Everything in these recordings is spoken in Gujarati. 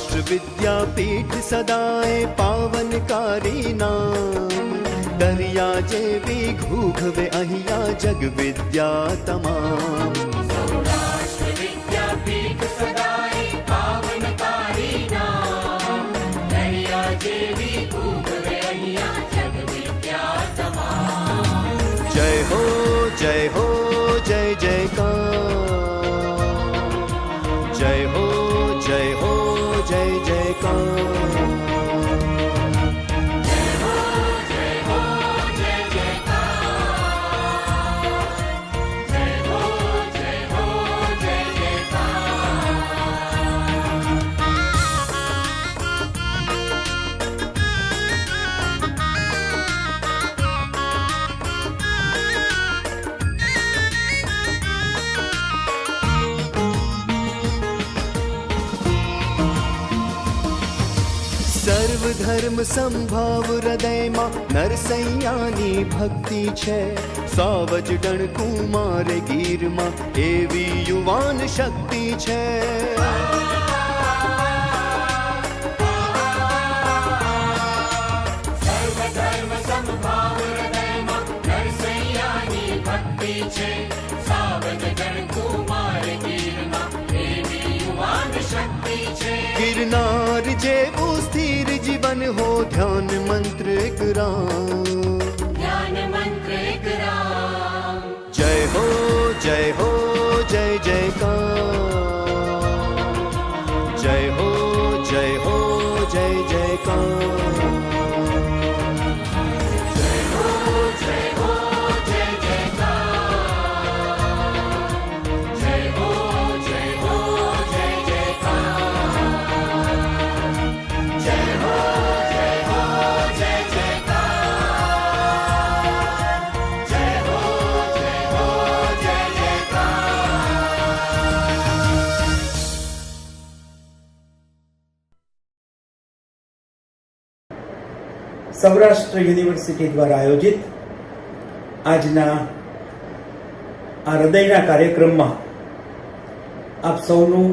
સૌરાષ્ટ્ર વિદ્યાપીઠ સદાય પાવનકારી નામ, દરિયા જેવી ઘૂઘવે અહીંયા જગ વિદ્યા તમામ. સૌરાષ્ટ્ર વિદ્યાપીઠ સદાય પાવનકારી નામ, દરિયા જેવી ઘૂઘવે અહીંયા જગ વિદ્યા તમામ. જય હો જય હો જય જયકાર, જય હો જય હો જય જયકાર. સર્વધર્મ સંભાવ હૃદયમાં નરસૈયાની ભક્તિ છે, સાવજ ડણકુમાર ગીરમાં એવી યુવાન શક્તિ છે. સર્વધર્મ સંભાવ હૃદયમાં નરસૈયાની ભક્તિ છે, સાવજ ડણકુમાર ગીરમાં એવી યુવાન શક્તિ છે. ગિરનાર જેવું સ્થિર જીવન હો ધ્યાન મંત્ર કરામ, ધ્યાન મંત્ર કરામ. જય હો જય હો જય જયકાર, જય હો જય હો જય જયકાર. સૌરાષ્ટ્ર યુનિવર્સિટી દ્વારા આયોજિત આજના આ હૃદયના કાર્યક્રમમાં આપ સૌનું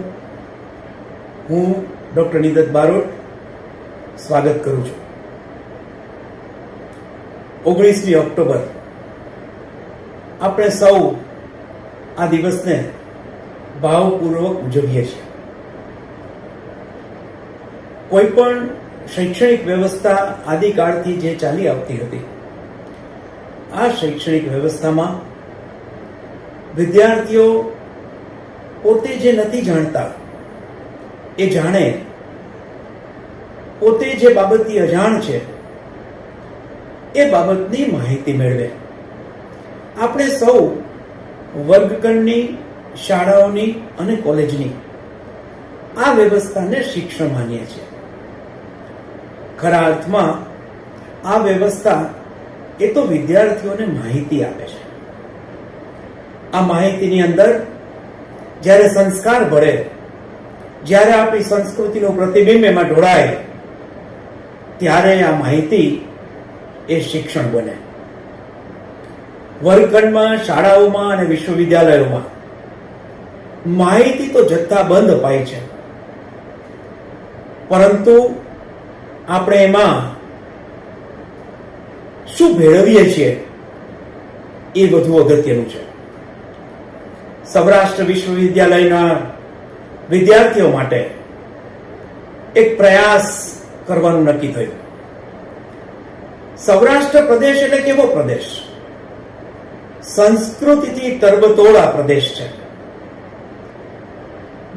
હું ડૉક્ટર નિદત બારોટ સ્વાગત કરું છું. 19મી ઓક્ટોબર આપણે સૌ આ દિવસને ભાવપૂર્વક ઉજવીએ છીએ. કોઈ પણ શૈક્ષણિક વ્યવસ્થા આદિકાળથી જે ચાલી આવતી હતી, આ શૈક્ષણિક વ્યવસ્થામાં વિદ્યાર્થીઓ પોતે જે નથી જાણતા એ જાણે, પોતે જે બાબતથી અજાણ છે એ બાબતની માહિતી મેળવે. આપણે સૌ વર્ગખંડની, શાળાઓની અને કોલેજની આ વ્યવસ્થાને શિક્ષણ માનીએ છીએ. ખરા અર્થમાં આ વ્યવસ્થા એ તો વિદ્યાર્થીઓને માહિતી આપે છે. આ માહિતીની અંદર જ્યારે સંસ્કાર ભળે, જ્યારે આપણી સંસ્કૃતિનું પ્રતિબિંબ એમાં ઢોળાય, ત્યારે આ માહિતી એ શિક્ષણ બને. વર્ગખંડમાં, શાળાઓમાં અને વિશ્વવિદ્યાલયોમાં માહિતી તો જથ્થાબંધ અપાય છે, પરંતુ આપણે એમાં શું ભેળવીએ છીએ એ વધુ અગત્યનું છે. સૌરાષ્ટ્ર વિશ્વવિદ્યાલયના વિદ્યાર્થીઓ માટે એક પ્રયાસ કરવાનું નક્કી થયું. સૌરાષ્ટ્ર પ્રદેશ એટલે કેવો પ્રદેશ? સંસ્કૃતિથી તરબતોડ આ પ્રદેશ છે.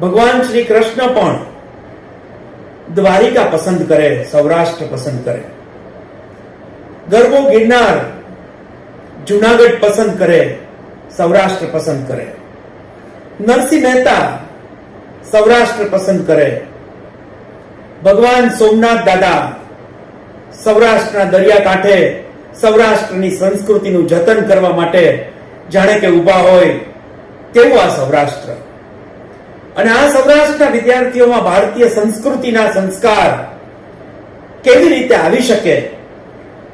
ભગવાન શ્રી કૃષ્ણ પણ દ્વારિકા પસંદ કરે, સૌરાષ્ટ્ર પસંદ કરે. ગરબો ગિરનાર, જુનાગઢ પસંદ કરે, સૌરાષ્ટ્ર પસંદ કરે. નરસિંહ મહેતા સૌરાષ્ટ્ર પસંદ કરે. ભગવાન સોમનાથ દાદા સૌરાષ્ટ્રના દરિયાકાંઠે સૌરાષ્ટ્રની સંસ્કૃતિનું જતન કરવા માટે જાણે કે ઊભા હોય તેવું આ સૌરાષ્ટ્ર. અને આ સૌરાષ્ટ્રના વિદ્યાર્થીઓમાં ભારતીય સંસ્કૃતિના સંસ્કાર કેવી રીતે આવી શકે,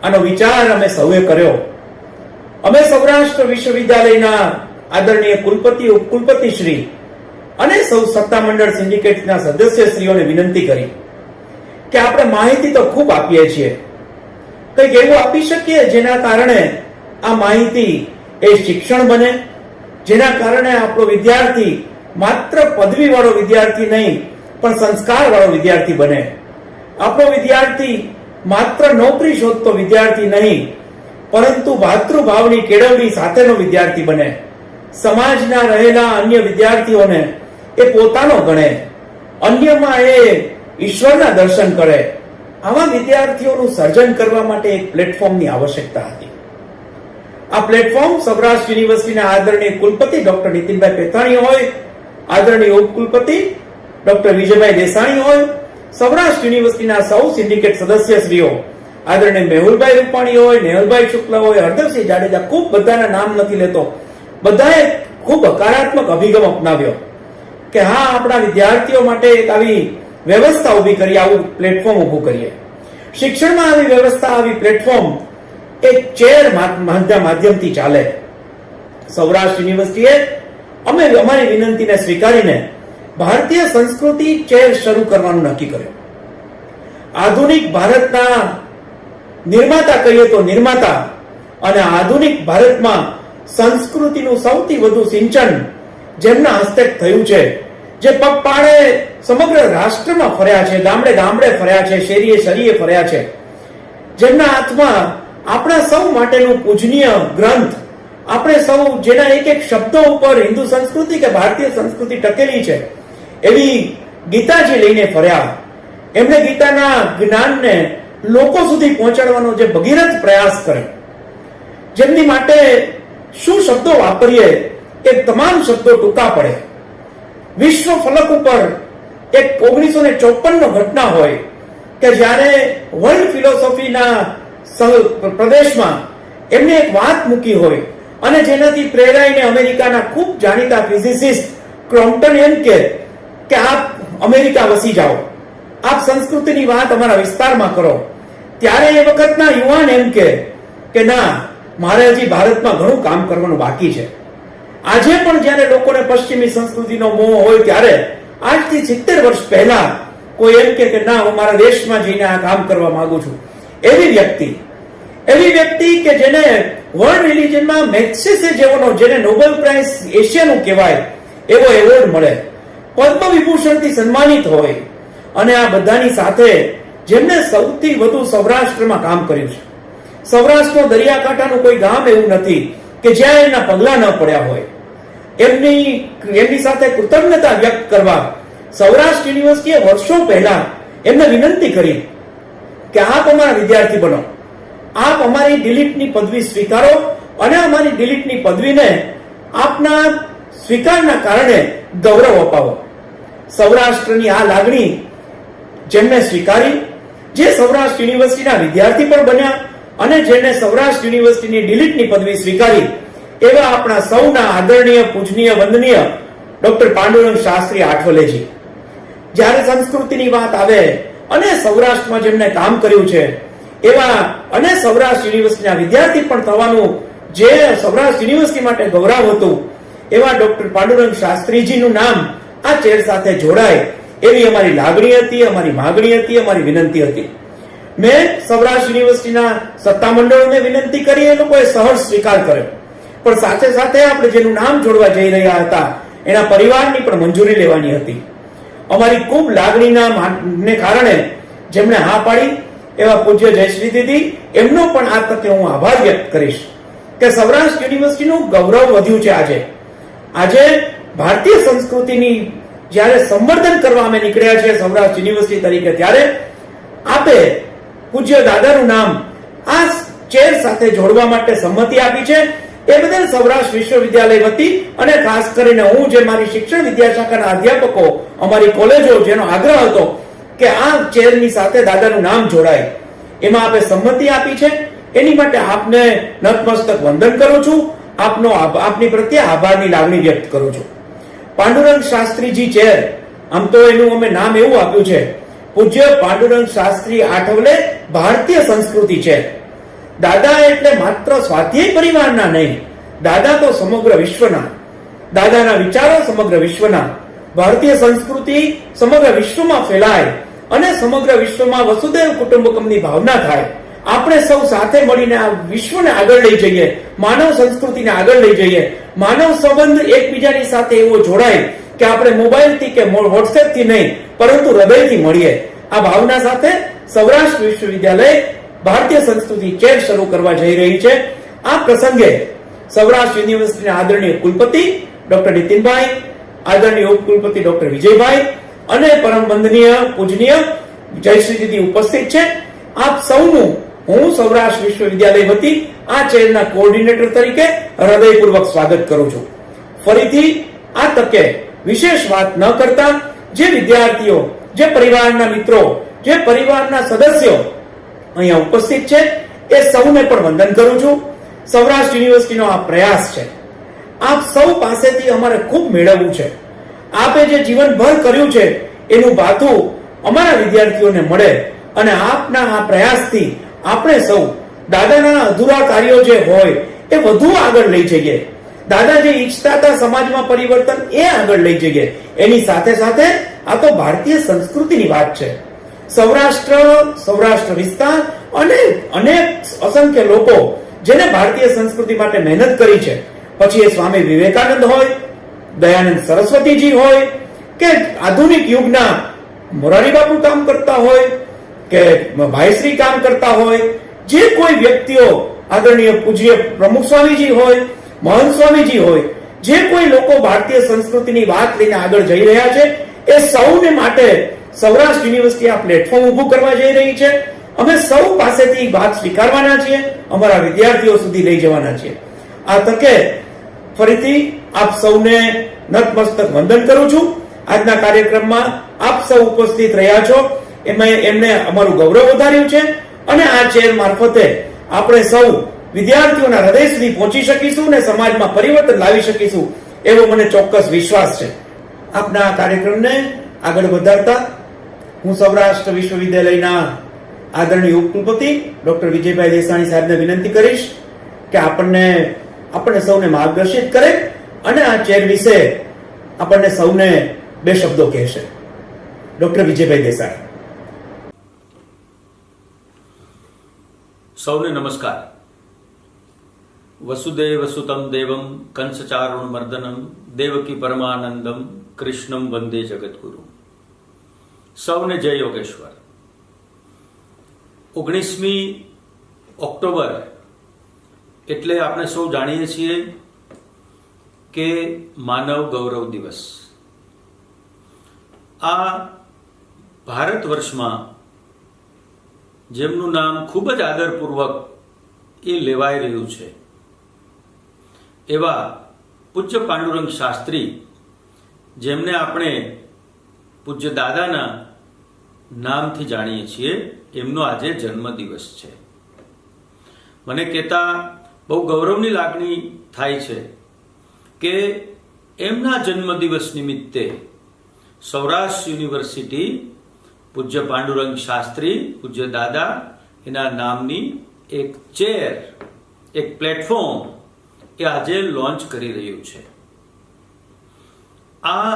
આનો વિચાર અમે સૌએ કર્યો. અમે સૌરાષ્ટ્ર વિશ્વવિદ્યાલયના આદરણીય કુલપતિ, ઉપકુલપતિ શ્રી અને સૌ સત્તામંડળ સિન્ડિકેટના સદસ્યશ્રીઓને વિનંતી કરી કે આપણે માહિતી તો ખૂબ આપીએ છીએ, કંઈક એવું આપી શકીએ જેના કારણે આ માહિતી એ શિક્ષણ બને, જેના કારણે આપણો વિદ્યાર્થી માત્ર પદવી વાળો વિદ્યાર્થી નહીં પણ સંસ્કાર વાળો વિદ્યાર્થી બને. આપણો વિદ્યાર્થી માત્ર નોકરી શોધતો વિદ્યાર્થી નહીં પરંતુ ભાતૃભાવની કેળવણી સાથેનો વિદ્યાર્થી બને. સમાજના રહેલા અન્ય વિદ્યાર્થીઓને એ પોતાનો ગણે, અન્યમાં એ ઈશ્વરના દર્શન કરે. આવા વિદ્યાર્થીઓનું સર્જન કરવા માટે એક પ્લેટફોર્મની આવશ્યકતા હતી. આ પ્લેટફોર્મ સૌરાષ્ટ્ર યુનિવર્સિટીના આદરણીય કુલપતિ ડોક્ટર નીતિનભાઈ પેથાણી હોય, આદરણીય ઉપકુલપતિ ડોક્ટર વિજયભાઈ દેસાણી હોય, સૌરાષ્ટ્ર યુનિવર્સિટીના સૌ સિન્ડિકેટ સદસ્યશ્રીઓ આદરણીય મેહુલભાઈ રૂપાણી હોય, નેહલભાઈ શુક્લા હોય, હરદેવસિંહ જાડેજા, ખૂબ બધાના નામ નથી લેતો, બધાએ ખૂબ હકારાત્મક અભિગમ અપનાવ્યો કે હા, આપણા વિદ્યાર્થીઓ માટે એક આવી વ્યવસ્થા ઊભી કરીએ, આવું પ્લેટફોર્મ ઊભું કરીએ. શિક્ષણમાં આવી વ્યવસ્થા, આવી પ્લેટફોર્મ એક ચેર માધ્યમથી ચાલે. સૌરાષ્ટ્ર યુનિવર્સિટીએ અમારી વિનંતીને સ્વીકારીને ભારતીય સંસ્કૃતિ ચેર શરૂ કરવાનું નક્કી કર્યું. આધુનિક ભારતના નિર્માતા કહીએ તો નિર્માતા, અને આધુનિક ભારતમાં સંસ્કૃતિનું સૌથી વધુ સિંચન જેમના હસ્તે થયું છે, જે પગપાળે સમગ્ર રાષ્ટ્રમાં ફર્યા છે, ગામડે ગામડે ફર્યા છે, શેરીએ શરીએ ફર્યા છે, જેમના હાથમાં આપણા સૌ માટેનું પૂજનીય ગ્રંથ, આપણે સૌ જેના એક એક શબ્દો ઉપર હિન્દુ સંસ્કૃતિ કે ભારતીય સંસ્કૃતિ ટકેલી છે એવી ગીતાજી લઈને ફર્યા. એમણે ગીતાના જ્ઞાનને લોકો સુધી પહોંચાડવાનો જે ભગીરથ પ્રયાસ કર્યો, જેમની માટે શું શબ્દો વાપરીએ એ તમામ શબ્દો ટૂંકા પડે. વિશ્વ ફલક ઉપર એક 1954 નો ઘટના હોય કે જ્યારે વર્લ્ડ ફિલોસોફીના પ્રદેશમાં એમને એક વાત મૂકી હોય અને જેનાથી પ્રેરાઈને અમેરિકાના ખૂબ જાણીતા ફિઝિસિસ્ટ ક્રોમ્પટન એમ કે આપ અમેરિકા વસી જાઓ, આપ સંસ્કૃતિની વાત અમારા વિસ્તારમાં કરો. ત્યારે એ વખતના યુવાન એમ કે ના, મારે હજી ભારતમાં ઘણું કામ કરવાનું બાકી છે. આજે પણ જ્યારે લોકોને પશ્ચિમી સંસ્કૃતિનો મોહ હોય ત્યારે આજથી 70 વર્ષ પહેલા કોઈ એમ કે ના, હું મારા દેશમાં જઈને આ કામ કરવા માંગુ છું. એવી વ્યક્તિ કે જેને વર્લ્ડ રિલિજનમાં મેક્સેસે જેવોનો, જેને નોબેલ પ્રાઇઝ એશિયાનું કહેવાય એવો એવોર્ડ મળે, પદ્મ વિભૂષણથી સન્માનિત હોય, અને આ બધાની સાથે જેમને સૌથી વધુ સૌરાષ્ટ્રમાં કામ કર્યું છે. સૌરાષ્ટ્રનો દરિયાકાંઠાનું કોઈ ગામ એવું નથી કે જ્યાં એના પગલા ન પડ્યા હોય. એમની સાથે કૃતજ્ઞતા વ્યક્ત કરવા સૌરાષ્ટ્ર યુનિવર્સિટીએ વર્ષો પહેલા એમને વિનંતી કરી કે આપ અમારા વિદ્યાર્થી બનો, આપ અમારી ડિલીટની પદવી સ્વીકારો અને અમારી ડિલીટની પદવીને આપના સ્વીકારના કારણે ગૌરવ અપાવો. સૌરાષ્ટ્રની આ લાગણી જેમને સ્વીકારી, જે સૌરાષ્ટ્ર યુનિવર્સિટીના વિદ્યાર્થી પણ બન્યા અને જેને સૌરાષ્ટ્ર યુનિવર્સિટીની ડિલીટની પદવી સ્વીકારી એવા આપણા સૌના આદરણીય, પૂજનીય, વંદનીય ડોક્ટર પાંડુરંગ શાસ્ત્રી આઠવલેજી. જ્યારે સંસ્કૃતિની વાત આવે અને સૌરાષ્ટ્રમાં જેમને કામ કર્યું છે એવા અને સૌરાષ્ટ્ર યુનિવર્સિટીના વિદ્યાર્થી પણ થવાનું જે સૌરાષ્ટ્ર યુનિવર્સિટી માટે ગૌરવ હતું એવા ડોક્ટર પાંડુરંગ શાસ્ત્રીજીનું નામ આ ચેર સાથે જોડાય એવી અમારી લાગણી હતી, અમારી માંગણી હતી, અમારી વિનંતી હતી. મેં સૌરાષ્ટ્ર યુનિવર્સિટીના સત્તામંડળોને વિનંતી કરી, એ લોકોએ સહર્ષ સ્વીકાર કર્યો, પણ સાથે સાથે આપણે જેનું નામ જોડવા જઈ રહ્યા હતા એના પરિવારની પણ મંજૂરી લેવાની હતી. અમારી ખૂબ લાગણીના ને કારણે જેમણે હા પાડી એવા પૂજ્ય જયશ્રી દીદી, એમનો પણ આ તકે હું આભાર વ્યક્ત કરીશ કે સૌરાષ્ટ્ર યુનિવર્સિટીનું ગૌરવ વધ્યું છે. આજે ભારતીય સંસ્કૃતિની જ્યારે સંવર્ધન કરવા અમે નીકળ્યા છીએ સૌરાષ્ટ્ર યુનિવર્સિટી તરીકે, ત્યારે આપે પૂજ્ય દાદાનું નામ આ ચેર સાથે જોડવા માટે સંમતિ આપી છે. એ બદલ સૌરાષ્ટ્ર વિશ્વવિદ્યાલય વતી અને ખાસ કરીને હું, જે મારી શિક્ષણ વિદ્યાશાખાના અધ્યાપકો, અમારી કોલેજો, જેનો આગ્રહ હતો કે આ ચેરની સાથે દાદાનું નામ જોડાય, એમાં આપે સંમતિ આપી છે. એની માટે આપને નતમસ્તક વંદન કરું છું, આપની પ્રત્યે આભારની લાગણી વ્યક્ત કરું છું. પાંડુરંગ શાસ્ત્રીજી ચેર, આમ તો એનું અમે નામ એવું આપ્યું છે, પૂજ્ય પાંડુરંગ શાસ્ત્રી આઠવલે ભારતીય સંસ્કૃતિ ચેર. દાદા એટલે માત્ર સ્વાધ્યાય પરિવારના નહીં, દાદા તો સમગ્ર વિશ્વના, દાદાના વિચારો સમગ્ર વિશ્વના. ભારતીય સંસ્કૃતિ સમગ્ર વિશ્વમાં ફેલાય અને સમગ્ર વિશ્વમાં વસુદેવ કુટુંબકમની ભાવના થાય. આપણે સૌ સાથે મળીને આ વિશ્વને આગળ લઈ જઈએ, માનવ સંસ્કૃતિને આગળ લઈ જઈએ, માનવ સંબંધ એકબીજાની સાથે એવો જોડાય કે આપણે મોબાઈલથી કે વોટ્સએપથી નહીં પરંતુ હૃદયથી મળીએ. આ ભાવના સાથે સૌરાષ્ટ્ર વિશ્વવિદ્યાલય ભારતીય સંસ્કૃતિ ચેર શરૂ કરવા જઈ રહી છે. આ પ્રસંગે સૌરાષ્ટ્ર યુનિવર્સિટીના આદરણીય કુલપતિ ડોક્ટર નીતિનભાઈ, આદરણીય ઉપકુલપતિ ડોક્ટર વિજયભાઈ અને પરમ વંદનીય પૂજનીય જયશ્રી દીદી ઉપસ્થિત છે. આપ સૌનું હું સૌરાષ્ટ્ર વિશ્વવિદ્યાલય વતી આ ચેરના કોઓર્ડિનેટર તરીકે હૃદયપૂર્વક સ્વાગત કરું છું. ફરીથી આ તકે વિશેષ વાત ન કરતા જે વિદ્યાર્થીઓ, જે પરિવારના મિત્રો, જે પરિવારના સદસ્યો અહીંયા ઉપસ્થિત છે એ સૌને પણ વંદન કરું છું. સૌરાષ્ટ્ર યુનિવર્સિટીનો આ પ્રયાસ છે. આપ સૌ પાસેથી અમારે ખૂબ મેળવવું છે. આપે જે જીવનભર કર્યું છે એનું ભાથું અમારા વિદ્યાર્થીઓને મળે અને આપના આ પ્રયાસથી આપણે સૌ દાદાના અધૂરા કાર્યો જે હોય એ વધુ આગળ લઈ જઈએ. દાદા જે ઈચ્છતા હતા સમાજમાં પરિવર્તન એ આગળ લઈ જઈએ. એની સાથે સાથે આ તો ભારતીય સંસ્કૃતિની વાત છે. સૌરાષ્ટ્ર વિસ્તાર અને અનેક અસંખ્ય લોકો જેને ભારતીય સંસ્કૃતિ માટે મહેનત કરી છે, પછી એ સ્વામી વિવેકાનંદ હોય, દયાનંદ સરસ્વતીજી હોય કે આધુનિક યુગના મોરારી બાપુ કામ કરતા હોય કે ભાઈશ્રી કામ કરતા હોય, જે કોઈ વ્યક્તિઓ આદરણીય પૂજ્ય પ્રમુખ સ્વામીજી હોય, મહંત સ્વામીજી હોય, જે કોઈ લોકો ભારતીય સંસ્કૃતિની વાત લઈને આગળ જઈ રહ્યા છે એ સૌને માટે સૌરાષ્ટ્ર યુનિવર્સિટી આ પ્લેટફોર્મ ઊભું કરવા જઈ રહી છે. અમે સૌ પાસેથી વાત સ્વીકારવાના છીએ, અમારા વિદ્યાર્થીઓ સુધી લઈ જવાના છીએ. આ તકે ફરીથી આપ સૌને નતમસ્તક વંદન કરું છું. આજના કાર્યક્રમમાં આપ સૌ ઉપસ્થિત રહ્યા છો એમને અમારું ગૌરવ વધાર્યું છે અને આ ચેર મારફતે આપણે સૌ વિદ્યાર્થીઓના હૃદય સુધી પહોંચી શકીશું અને સમાજમાં પરિવર્તન લાવી શકીશું એવો મને ચોક્કસ વિશ્વાસ છે. આપના આ કાર્યક્રમને આગળ વધારતા હું સૌરાષ્ટ્ર વિશ્વવિદ્યાલયના આદરણીય ઉપકુલપતિ ડોક્ટર વિજયભાઈ દેસાણી સાહેબને વિનંતી કરીશ કે આપણને સૌને માર્ગદર્શિત કરે અને આ ચેર વિશે આપણને સૌને બે શબ્દો કહેશે. ડોક્ટર વિજયભાઈ દેસાણી. સૌને નમસ્કાર. વસુદેવ સુતમ દેવમ કંસચારુણ મર્દનમ દેવકી પરમાનંદમ કૃષ્ણમ વંદે જગતગુરુ. સૌને જય યોગેશ્વર. 19મી ઓક્ટોબર એટલે આપણે સૌ જાણીએ છીએ કે માનવ ગૌરવ દિવસ. આ ભારત વર્ષમાં જેમનું નામ ખૂબ જ આદરપૂર્વક એ લેવાઈ રહ્યું છે એવા પૂજ્ય પાંડુરંગ શાસ્ત્રી, જેમને આપણે પૂજ્ય દાદાના નામથી જાણીએ છીએ, એમનો આજે જન્મદિવસ છે. મને કહેતા બહુ ગૌરવની લાગણી થાય છે કે એમના જન્મદિવસ નિમિત્તે સૌરાષ્ટ્ર યુનિવર્સિટી પૂજ્ય પાંડુરંગ શાસ્ત્રી, પૂજ્ય દાદા એના નામની એક ચેર, એક પ્લેટફોર્મ એ આજે લોન્ચ કરી રહ્યું છે. આ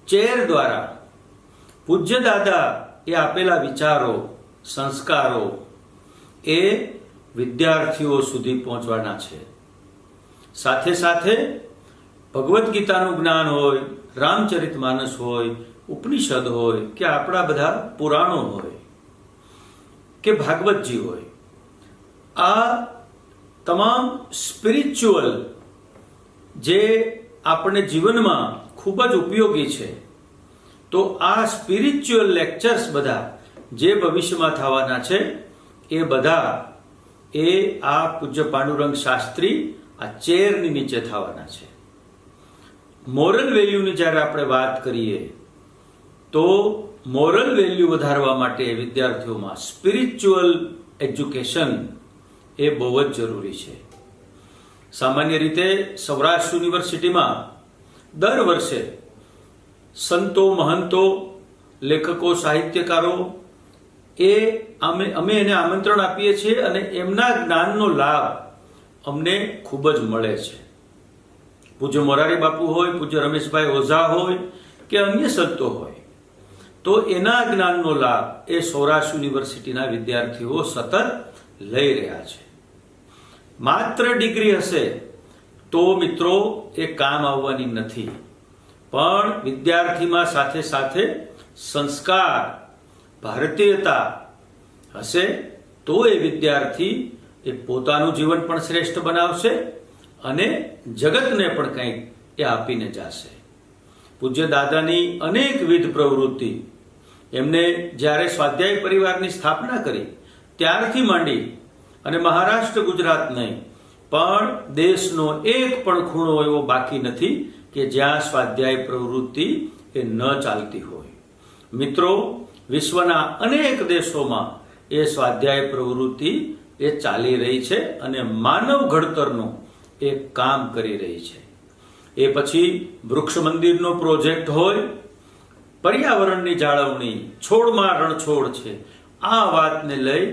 ચેર દ્વારા પૂજ્ય દાદા એ આપેલા વિચારો, સંસ્કારો એ વિદ્યાર્થીઓ સુધી પહોંચવાના છે. સાથે સાથે ભગવદ્ ગીતાનું જ્ઞાન હોય, રામચરિતમાનસ હોય, ઉપનિષદ હોય કે આપણા બધા પુરાણો હોય કે ભાગવતજી હોય, આ તમામ સ્પિરિચ્યુઅલ જે આપણે જીવનમાં ખૂબ જ ઉપયોગી છે, તો આ સ્પિરિચ્યુઅલ લેક્ચર્સ બધા જે ભવિષ્યમાં થવાના છે એ બધા એ આ પૂજ્ય પાંડુરંગ શાસ્ત્રી આ ચેરની નીચે થવાના છે. મોરલ વેલ્યુની જ્યારે આપણે વાત કરીએ તો મોરલ વેલ્યુ વધારવા માટે વિદ્યાર્થીઓમાં સ્પિરિચ્યુઅલ એજ્યુકેશન એ બહુ જ જરૂરી છે. સામાન્ય રીતે સૌરાષ્ટ્ર યુનિવર્સિટીમાં દર વર્ષે સંતો, મહંતો, લેખકો, સાહિત્યકારો એ અમે એને આમંત્રણ આપીએ છીએ અને એમના જ્ઞાનનો લાભ અમને ખૂબ જ મળે છે. પૂજ્ય મોરારી બાપુ હોય, પૂજ્ય રમેશભાઈ ઓઝા હોય કે અન્ય સંતો હોય તો એના જ્ઞાનનો લાભ એ સૌરાષ્ટ્ર યુનિવર્સિટીના વિદ્યાર્થીઓ સતત લઈ રહ્યા છે. માત્ર ડિગ્રી હશે તો મિત્રો એ કામ આવવાની નથી, પણ વિદ્યાર્થીમાં સાથે સાથે સંસ્કાર, ભારતીયતા હશે તો એ વિદ્યાર્થી એ પોતાનું જીવન પણ શ્રેષ્ઠ બનાવશે અને જગતને પણ કંઈક એ આપીને જશે. પૂજ્ય દાદાની અનેકવિધ પ્રવૃત્તિ, એમને જ્યારે સ્વાધ્યાય પરિવારની સ્થાપના કરી ત્યારથી માંડી અને મહારાષ્ટ્ર, ગુજરાત નહીં પણ દેશનો એક પણ ખૂણો એવો બાકી નથી કે જ્યાં સ્વાધ્યાય પ્રવૃત્તિ એ ન ચાલતી હોય. મિત્રો, વિશ્વના અનેક દેશોમાં એ સ્વાધ્યાય પ્રવૃત્તિ એ ચાલી રહી છે અને માનવ ઘડતરનું એ કામ કરી રહી છે. એ પછી વૃક્ષ મંદિરનો પ્રોજેક્ટ હોય, પર્યાવરણની જાળવણી, છોડમાં રણછોડ છે, આ વાતને લઈ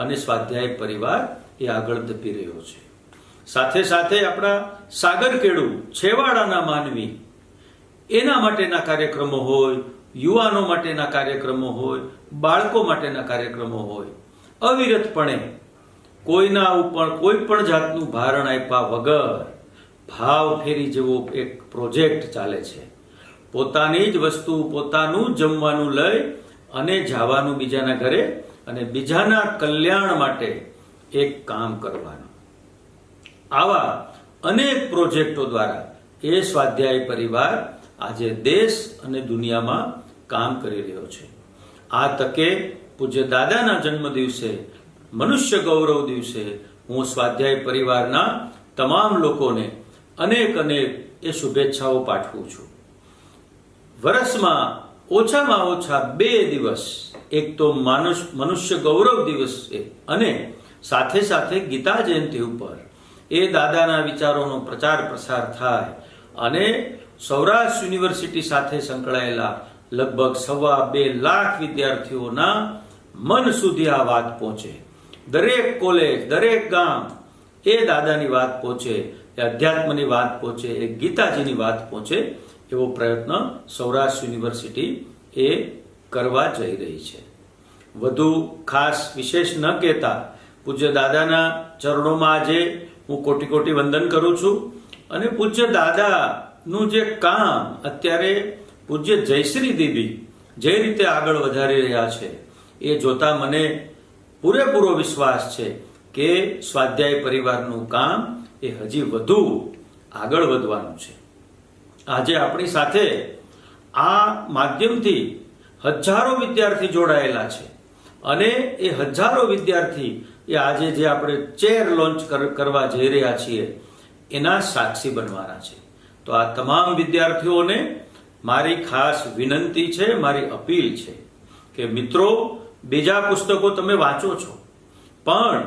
અને સ્વાધ્યાય પરિવાર એ આગળ ધપી રહ્યો છે. સાથે સાથે આપણા સાગરકેળુ, છેવાડાના માનવી, એના માટેના કાર્યક્રમો હોય, યુવાનો માટેના કાર્યક્રમો હોય, બાળકો માટેના કાર્યક્રમો હોય, અવિરતપણે કોઈના ઉપર કોઈ પણ જાતનું ભારણ આપ્યા વગર ભાવ ફેરી જેવો એક પ્રોજેક્ટ ચાલે છે. પોતાની જ વસ્તુ, પોતાનું જ જમવાનું લઈ અને જવાનું બીજાના ઘરે અને બીજાના કલ્યાણ માટે એક કામ કરવાનું. આવા અનેક પ્રોજેક્ટો દ્વારા એ સ્વાધ્યાય પરિવાર આજે દેશ અને દુનિયામાં કામ કરી રહ્યો છે. આ તકે પૂજ્ય દાદાના જન્મ દિવસે, મનુષ્ય ગૌરવ દિવસે હું સ્વાધ્યાય પરિવારના તમામ લોકોને અનેક એ શુભેચ્છાઓ પાઠવું છું. વર્ષમાં ઓછામાં ઓછા 2 દિવસ, એક તો મનુષ્ય ગૌરવ દિવસ છે અને સાથે સાથે ગીતા જયંતિ ઉપર એ દાદાના વિચારોનો પ્રચાર પ્રસાર થાય અને સૌરાષ્ટ્ર યુનિવર્સિટી સાથે સંકળાયેલા લગભગ 2.25 લાખ વિદ્યાર્થીઓના મન સુધી આ વાત પહોંચે. દરેક કોલેજ, દરેક ગામ એ દાદાની વાત પહોંચે, એ અધ્યાત્મની વાત પહોંચે, એ ગીતાજીની વાત પહોંચે, એવો પ્રયત્ન સૌરાષ્ટ્ર યુનિવર્સિટી એ કરવા જઈ રહી છે. વધુ ખાસ વિશેષ ન કહેતા પૂજ્ય દાદાના ચરણોમાં આજે હું કોટી કોટી વંદન કરું છું અને પૂજ્ય દાદાનું જે કામ અત્યારે પૂજ્ય જયશ્રી દીદી જે રીતે આગળ વધારી રહ્યા છે એ જોતા મને પૂરેપૂરો વિશ્વાસ છે કે સ્વાધ્યાય પરિવારનું કામ એ હજી વધુ આગળ વધવાનું છે. આજે આપણી સાથે આ માધ્યમથી હજારો વિદ્યાર્થી જોડાયેલા છે અને એ હજારો વિદ્યાર્થી એ આજે જે આપણે ચેર લોન્ચ કરવા જઈ રહ્યા છીએ એના સાક્ષી બનવાના છે. તો આ તમામ વિદ્યાર્થીઓને મારી ખાસ વિનંતી છે, મારી અપીલ છે કે મિત્રો, બીજા પુસ્તકો તમે વાંચો છો પણ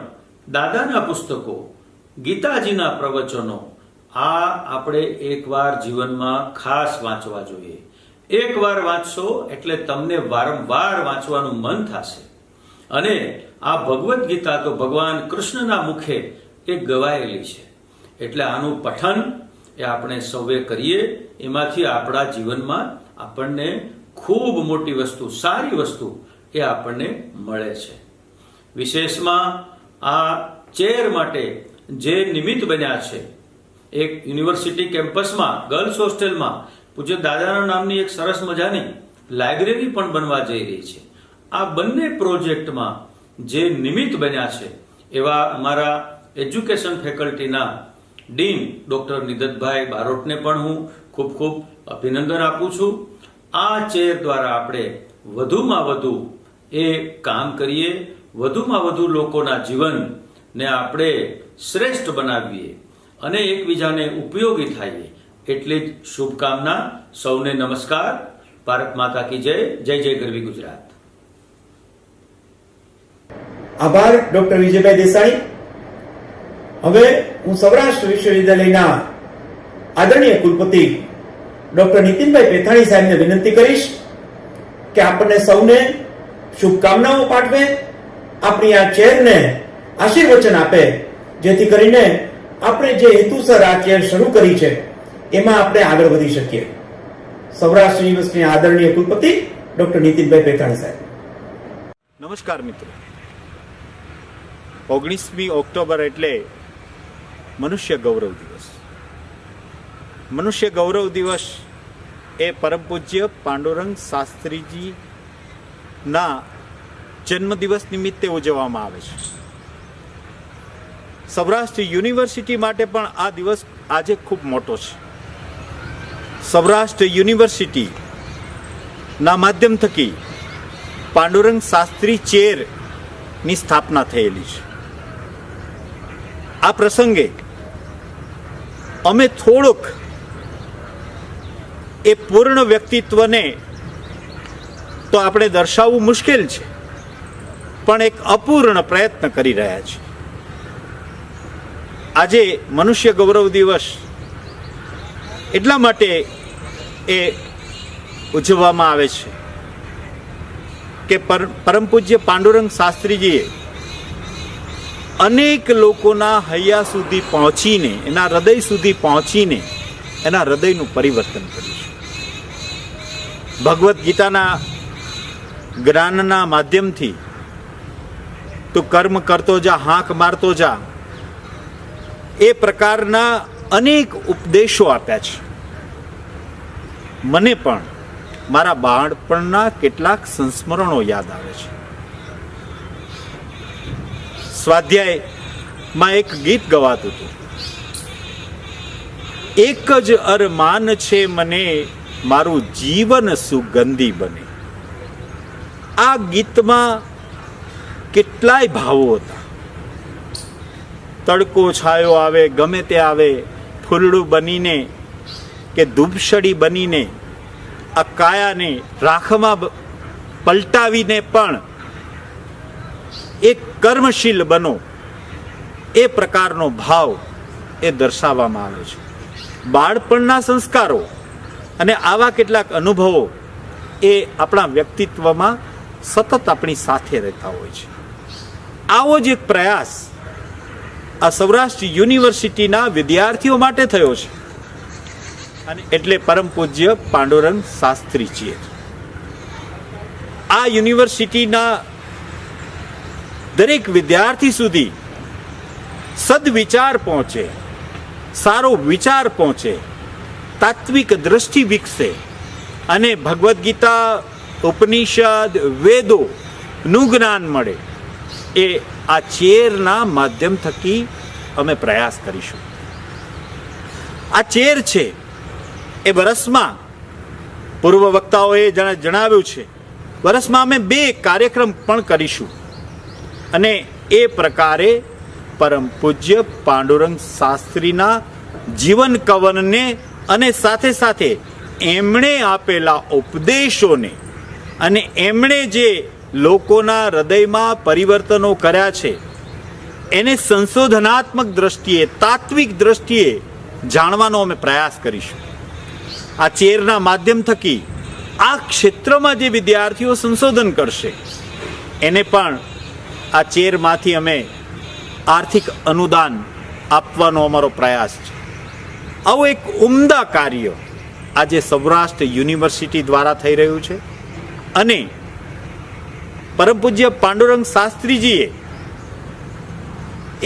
દાદાના પુસ્તકો, ગીતાજીના પ્રવચનો આ આપણે એકવાર જીવનમાં ખાસ વાંચવા જોઈએ. એકવાર વાંચશો એટલે તમને વારંવાર વાંચવાનું મન થશે અને આ ભગવદ્ ગીતા તો ભગવાન કૃષ્ણના મુખે એ ગવાયેલી છે એટલે આનું પઠન એ આપણે સૌએ કરીએ. એમાંથી આપણા જીવનમાં આપણને ખૂબ મોટી વસ્તુ, સારી વસ્તુ એ આપણને મળે છે. વિશેષમાં આ ચેર માટે જે નિમિત્ત બન્યા છે, એક યુનિવર્સિટી કેમ્પસમાં, ગર્લ્સ હોસ્ટેલમાં પૂજ્ય દાદાના નામની એક સરસ મજાની લાઇબ્રેરી પણ બનવા જઈ રહી છે. આ બંને પ્રોજેક્ટમાં જે નિમિત્ત બન્યા છે એવા અમારા એજ્યુકેશન ફેકલ્ટીના ડીન ડોક્ટર નિદતભાઈ બારોટને પણ હું ખૂબ ખૂબ અભિનંદન આપું છું. આ ચેર દ્વારા આપણે વધુમાં વધુ એ કામ કરીએ, વધુમાં વધુ લોકોના જીવનને આપણે શ્રેષ્ઠ બનાવીએ અને એકબીજાને ઉપયોગી થાય એટલી જ શુભકામના. સૌને નમસ્કાર. ભારત માતા કી જય. જય જય ગરવી ગુજરાત. આભાર ડોક્ટર વિજયભાઈ દેસાઈ. હવે હું સૌરાષ્ટ્ર વિશ્વવિદ્યાલયના આદરણીય કુલપતિ ડોક્ટર નીતિનભાઈ પેથાણી સાહેબને વિનંતી કરીશ કે આપણને સૌને શુભકામનાઓ પાઠવે, આપણી આ ચેરને આશીર્વચન આપે, જેથી કરીને આપણે જે હેતુસર આ ચેર શરૂ કરી છે એમાં આપણે આગળ વધી શકીએ. સૌરાષ્ટ્ર યુનિવર્સિટીના આદરણીય કુલપતિ ડોક્ટર નીતિનભાઈ પેથાણી સાહેબ. નમસ્કાર મિત્રો. 19મી ઓક્ટોબર એટલે મનુષ્ય ગૌરવ દિવસ. મનુષ્ય ગૌરવ દિવસ એ પરમ પૂજ્ય પાંડુરંગ શાસ્ત્રીજીના જન્મદિવસ નિમિત્તે ઉજવવામાં આવે છે. સૌરાષ્ટ્ર યુનિવર્સિટી માટે પણ આ દિવસ આજે ખૂબ મોટો છે. સૌરાષ્ટ્ર યુનિવર્સિટીના માધ્યમ થકી પાંડુરંગ શાસ્ત્રી ચેરની સ્થાપના થયેલી છે. આ પ્રસંગે અમે થોડુંક એ પૂર્ણ વ્યક્તિત્વને તો આપણે દર્શાવવું મુશ્કેલ છે, પણ એક અપૂર્ણ પ્રયત્ન કરી રહ્યા છીએ. આજે મનુષ્ય ગૌરવ દિવસ એટલા માટે એ ઉજવવામાં આવે છે કે પરમ પૂજ્ય પાંડુરંગ શાસ્ત્રીજીએ અનેક લોકોના હૈયા સુધી પહોંચીને, એના હૃદય સુધી પહોંચીને એના હૃદયનું પરિવર્તન કર્યું છે. ભગવદ્ ગીતાના જ્ઞાનના માધ્યમથી તું કર્મ કરતો જા, હાંક મારતો જા, એ પ્રકારના અનેક ઉપદેશો આપ્યા છે. મને પણ મારા બાળપણના કેટલાક સંસ્મરણો યાદ આવે છે. સ્વાધ્યાયમાં એક ગીત ગવાતું હતું, એક જ અરમાન છે મને, મારું જીવન સુગંધી બને. આ ગીતમાં કેટલાય ભાવો હતા. તડકો છાયો આવે, ગમે તે આવે, ફૂલડું બનીને કે ધૂપસળી બનીને આ કાયાને રાખમાં પલટાવીને પણ એક કર્મશીલ બનો, એ પ્રકારનો ભાવ એ દર્શાવવામાં આવે છે. બાળપણના સંસ્કારો અને આવા કેટલાક અનુભવો એ આપણા વ્યક્તિત્વમાં સતત આપણી સાથે રહેતા હોય છે. આવો જ એક પ્રયાસ આ સૌરાષ્ટ્ર યુનિવર્સિટીના વિદ્યાર્થીઓ માટે થયો છે, અને એટલે પરમ પૂજ્ય પાંડુરંગ શાસ્ત્રીજીએ આ યુનિવર્સિટીના દરેક વિદ્યાર્થી સુધી સદવિચાર પહોંચે, સારો વિચાર પહોંચે, તાત્વિક દ્રષ્ટિ વિકસે અને ભગવદ્ ગીતા, ઉપનિષદ, વેદોનું જ્ઞાન મળે, એ આ ચેરના માધ્યમ થકી અમે પ્રયાસ કરીશું. આ ચેર છે એ વર્ષમાં, પૂર્વ વક્તાઓએ જણાવ્યું છે, વર્ષમાં અમે 2 કાર્યક્રમ પણ કરીશું. અને એ પ્રકારે પરમ પૂજ્ય પાંડુરંગ શાસ્ત્રીના જીવન કવનને અને સાથે સાથે એમણે આપેલા ઉપદેશોને અને એમણે જે લોકોના હૃદયમાં પરિવર્તનો કર્યા છે એને સંશોધનાત્મક દ્રષ્ટિએ, તાત્વિક દ્રષ્ટિએ જાણવાનો અમે પ્રયાસ કરીશું. આ ચેરના માધ્યમ થકી આ ક્ષેત્રમાં જે વિદ્યાર્થીઓ સંશોધન કરશે એને પણ આ ચેરમાંથી અમે આર્થિક અનુદાન આપવાનો અમારો પ્રયાસ છે. આવું એક ઉમદા કાર્ય આજે સૌરાષ્ટ્ર યુનિવર્સિટી દ્વારા થઈ રહ્યું છે. અને પરમ પૂજ્ય પાંડુરંગ શાસ્ત્રીજીએ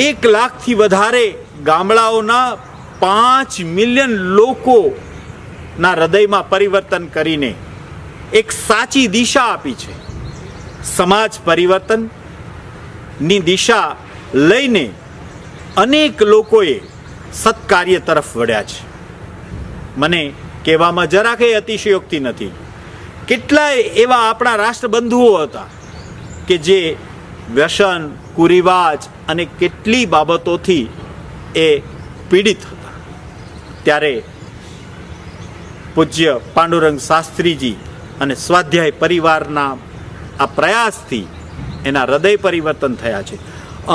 1 લાખથી વધારે ગામડાઓના 5 મિલિયન લોકોના હૃદયમાં પરિવર્તન કરીને એક સાચી દિશા આપી છે. સમાજ પરિવર્તનની દિશા લઈને અનેક લોકોએ સત્કાર્ય તરફ વળ્યા છે. મને કહેવામાં જરા કંઈ અતિશયોક્તિ નથી. કેટલાય એવા આપણા રાષ્ટ્રબંધુઓ હતા કે જે વ્યસન, કુરિવાજ અને કેટલી બાબતોથી એ પીડિત હતા. ત્યારે પૂજ્ય પાંડુરંગ શાસ્ત્રીજી અને સ્વાધ્યાય પરિવારના આ પ્રયાસથી એના હૃદય પરિવર્તન થયા છે.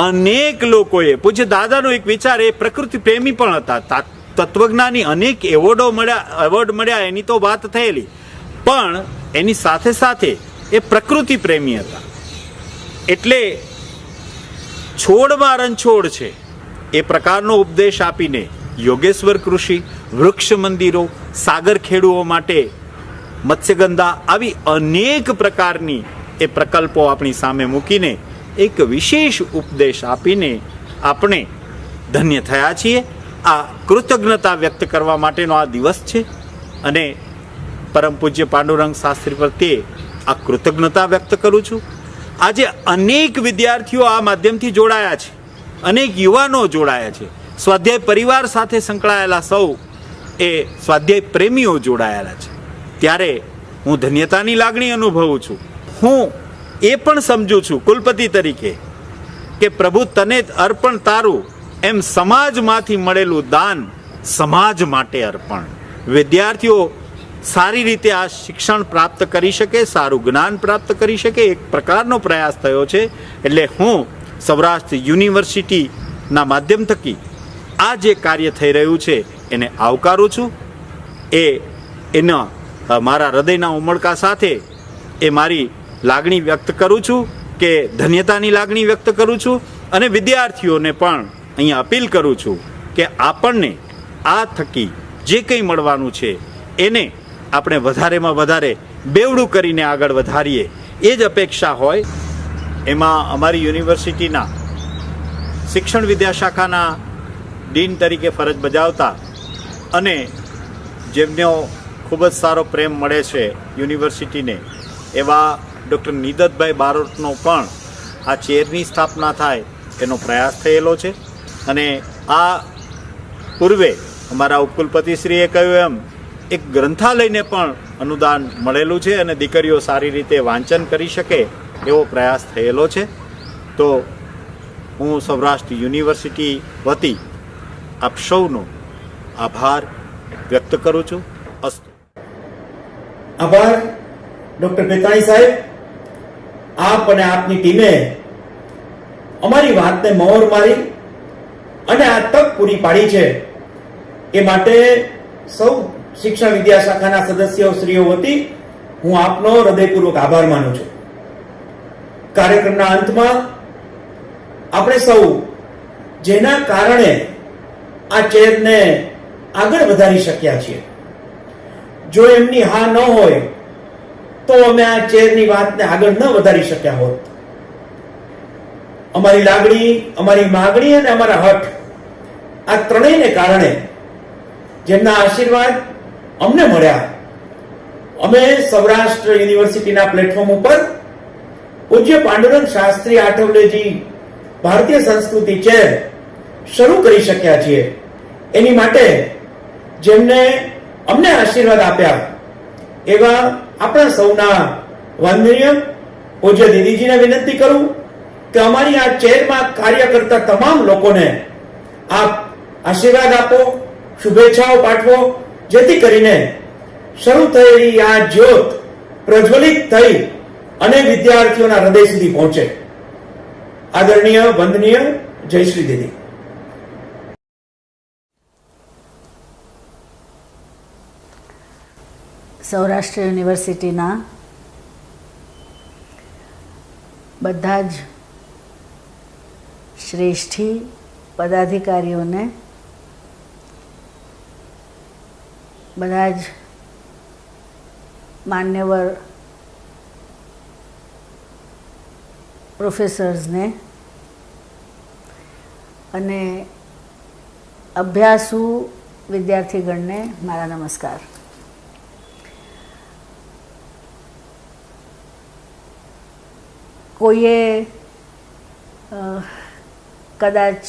અનેક લોકોએ, પૂજ્ય દાદાનો એક વિચાર, એ પ્રકૃતિ પ્રેમી પણ હતા, તત્વજ્ઞાની, અનેક એવોર્ડ મળ્યા એની તો વાત થયેલી, પણ એની સાથે સાથે એ પ્રકૃતિ પ્રેમી હતા. એટલે છોડમાં રણછોડ છે એ પ્રકારનો ઉપદેશ આપીને યોગેશ્વર કૃષિ, વૃક્ષ મંદિરો, સાગર ખેડૂઓ માટે મત્સ્યગંધા, આવી અનેક પ્રકારની એ પ્રકલ્પો આપણી સામે મૂકીને એક વિશેષ ઉપદેશ આપીને આપણે ધન્ય થયા છીએ. આ કૃતજ્ઞતા વ્યક્ત કરવા માટેનો આ દિવસ છે અને પરમ પૂજ્ય પાંડુરંગ શાસ્ત્રી પ્રત્યે આ કૃતજ્ઞતા વ્યક્ત કરું છું. આજે અનેક વિદ્યાર્થીઓ આ માધ્યમથી જોડાયા છે, અનેક યુવાનો જોડાયા છે, સ્વાધ્યાય પરિવાર સાથે સંકળાયેલા સૌ એ સ્વાધ્યાય પ્રેમીઓ જોડાયેલા છે. ત્યારે હું ધન્યતાની લાગણી અનુભવું છું. હું એ પણ સમજું છું કુલપતિ તરીકે કે પ્રભુ તને જ અર્પણ તારું, એમ સમાજમાંથી મળેલું દાન સમાજ માટે અર્પણ. વિદ્યાર્થીઓ સારી રીતે આ શિક્ષણ પ્રાપ્ત કરી શકે, સારું જ્ઞાન પ્રાપ્ત કરી શકે, એક પ્રકારનો પ્રયાસ થયો છે. એટલે હું સૌરાષ્ટ્ર યુનિવર્સિટીના માધ્યમ થકી આ જે કાર્ય થઈ રહ્યું છે એને આવકારું છું. એના મારા હૃદયના ઉમળકા સાથે એ મારી લાગણી વ્યક્ત કરું છું, કે ધન્યતાની લાગણી વ્યક્ત કરું છું. અને વિદ્યાર્થીઓને પણ અહીંયા અપીલ કરું છું કે આપણને આ થકી જે કંઈ મળવાનું છે એને આપણે વધારેમાં વધારે બેવડું કરીને આગળ વધારીએ, એ જ અપેક્ષા હોય. એમાં અમારી યુનિવર્સિટીના શિક્ષણ વિદ્યાશાખાના ડીન તરીકે ફરજ બજાવતા અને જેમનો ખૂબ જ સારો પ્રેમ મળે છે યુનિવર્સિટીને એવા ડૉક્ટર નિદતભાઈ બારોટનો પણ આ ચેરની સ્થાપના થાય એનો પ્રયાસ થયેલો છે. અને આ પૂર્વે અમારા ઉપકુલપતિશ્રીએ કહ્યું એમ એક ગ્રંથાલયને પણ અનુદાન મળેલું છે અને દીકરીઓ સારી રીતે વાંચન કરી શકે એવો પ્રયાસ થયેલો છે. તો હું સૌરાષ્ટ્ર યુનિવર્સિટી વતી આપ સૌનો આભાર વ્યક્ત કરું છું. અસ્તુ. આભાર ડોક્ટર બેતાણી સાહેબ. આપ અને આપની ટીમે અમારી વાતને મહોર મારી અને આ તક પૂરી પાડી છે એ માટે સૌ શિક્ષણ વિદ્યાશાખાના સદસ્યો શ્રીઓ વતી હું આપનો હૃદયપૂર્વક આભાર માનું છું. કાર્યક્રમના અંતમાં આપણે સૌ જેના કારણે આ ચેરને આગળ વધારી શક્યા છીએ, જો એમની હા ન હોય તો અમે આ ચેરની વાતને આગળ ન વધારી શક્યા હોત. અમારી લાગણી, અમારી માગણી અને અમારા હઠ, આ ત્રણેયને કારણે જેમના આશીર્વાદ અમને મળ્યા, અમે સૌરાષ્ટ્ર યુનિવર્સિટીના પ્લેટફોર્મ ઉપર પૂજ્ય પાંડુરંગ શાસ્ત્રી આઠવલેજી ભારતીય સંસ્કૃતિ ચેર શરૂ કરી શક્યા છીએ. એની માટે જેમને અમને આશીર્વાદ આપ્યા એવા આપણા સૌના વંદનીય પૂજ્ય દીદીજીને વિનંતી કરું કે અમારી આ ચેરમાં કાર્ય કરતા તમામ લોકોને આપ આશીર્વાદ આપો, શુભેચ્છાઓ પાઠવો, જેથી કરીને શરૂ થયેલી આ જ્યોત પ્રજ્વલિત થઈ અને વિદ્યાર્થીઓના હૃદય સુધી પહોંચે. આદરણીય વંદનીય જયશ્રી દીદી. સૌરાષ્ટ્ર યુનિવર્સિટીના બધા જ શ્રેષ્ઠી પદાધિકારીઓને, બધા જ માન્યવર પ્રોફેસર્સને અને અભ્યાસુ વિદ્યાર્થીગણને મારા નમસ્કાર. કોઈએ કદાચ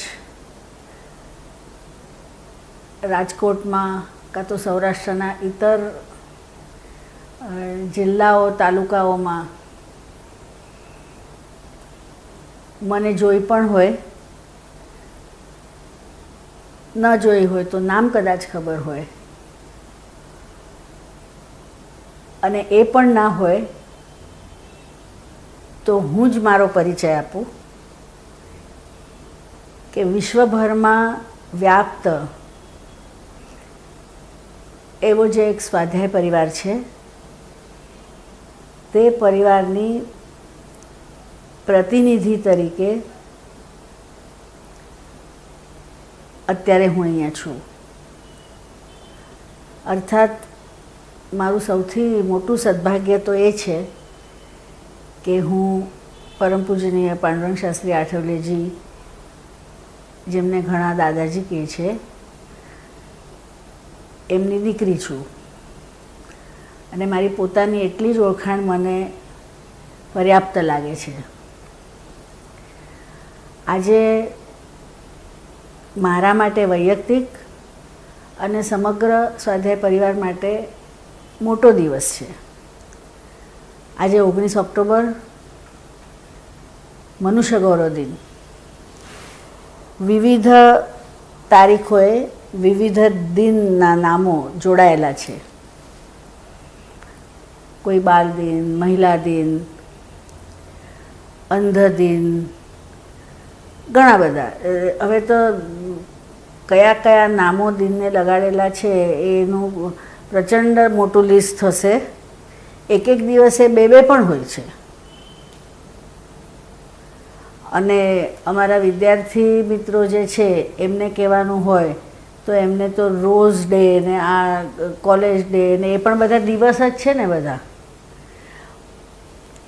રાજકોટમાં કાં તો સૌરાષ્ટ્રના ઇતર જિલ્લાઓ, તાલુકાઓમાં મને જોઈ પણ હોય, ન જોઈ હોય તો નામ કદાચ ખબર હોય, અને એ પણ ના હોય તો હું જ મારો પરિચય આપું કે વિશ્વભરમાં વ્યાપ્ત એવો જે એક સ્વાધ્યાય પરિવાર છે, તે પરિવારની પ્રતિનિધિ તરીકે અત્યારે હું અહીંયા છું. અર્થાત મારું સૌથી મોટું સદભાગ્ય તો એ છે કે હું પરમ પૂજનીય પાંડુરંગ શાસ્ત્રી આઠવલેજી, જેમને ઘણા દાદાજી કહે છે, એમની દીકરી છું. અને મારી પોતાની એટલી જ ઓળખાણ મને પર્યાપ્ત લાગે છે. આજે મારા માટે વૈયક્તિક અને સમગ્ર સ્વાધ્યાય પરિવાર માટે મોટો દિવસ છે. આજે 19 ઓક્ટોબર મનુષ્ય ગૌરવ દિન. વિવિધ તારીખોએ વિવિધ દિનના નામો જોડાયેલા છે. કોઈ બાળ દિન, મહિલા દિન, અંધ દિન, ઘણા બધા. હવે તો કયા કયા નામો દિનને લગાડેલા છે એનું પ્રચંડ મોટું લિસ્ટ થશે. એક એક દિવસે બે બે પણ હોય છે. અને અમારા વિદ્યાર્થી મિત્રો જે છે એમને કહેવાનું હોય તો એમને તો રોઝ ડે ને આ કોલેજ ડે ને એ પણ બધા દિવસ જ છે ને બધા.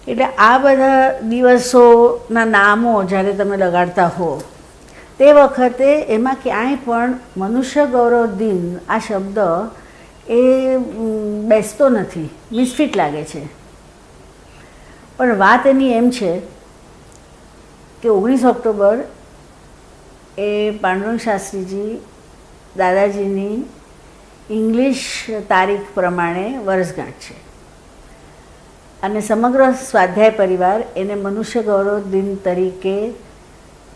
એટલે આ બધા દિવસોના નામો જ્યારે તમે લગાડતા હો તે વખતે એમાં ક્યાંય પણ મનુષ્ય ગૌરવ દિન આ શબ્દ એ બેસતો નથી, મિસફિટ લાગે છે. પણ વાત એની એમ છે કે 19 ઓક્ટોબર એ પાંડુરંગ શાસ્ત્રીજી દાદાજીની ઇંગ્લિશ તારીખ પ્રમાણે વર્ષગાંઠ છે. અને સમગ્ર સ્વાધ્યાય પરિવાર એને મનુષ્ય ગૌરવ દિન તરીકે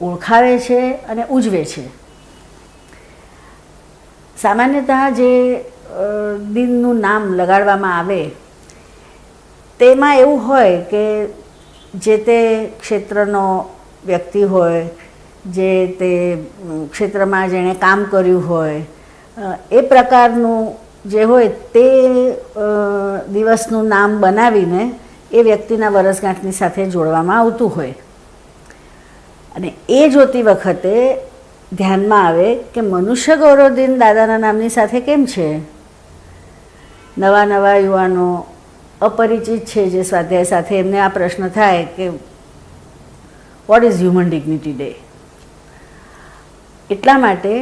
ઓળખાવે છે અને ઉજવે છે. સામાન્યતઃ જે દિનનું નામ લગાડવામાં આવે તેમાં એવું હોય કે જે તે ક્ષેત્રનો વ્યક્તિ હોય, જે તે ક્ષેત્રમાં જેણે કામ કર્યું હોય, એ પ્રકારનું જે હોય તે દિવસનું નામ બનાવીને એ વ્યક્તિના વર્ષગાંઠની સાથે જોડવામાં આવતું હોય. અને એ જોતી વખતે ધ્યાનમાં આવે કે મનુષ્ય ગૌરવ દિન દાદાના નામની સાથે કેમ છે? નવા નવા યુવાનો અપરિચિત છે જે સ્વાધ્યાય સાથે, એમને આ પ્રશ્ન થાય કે what is human dignity day? એટલા માટે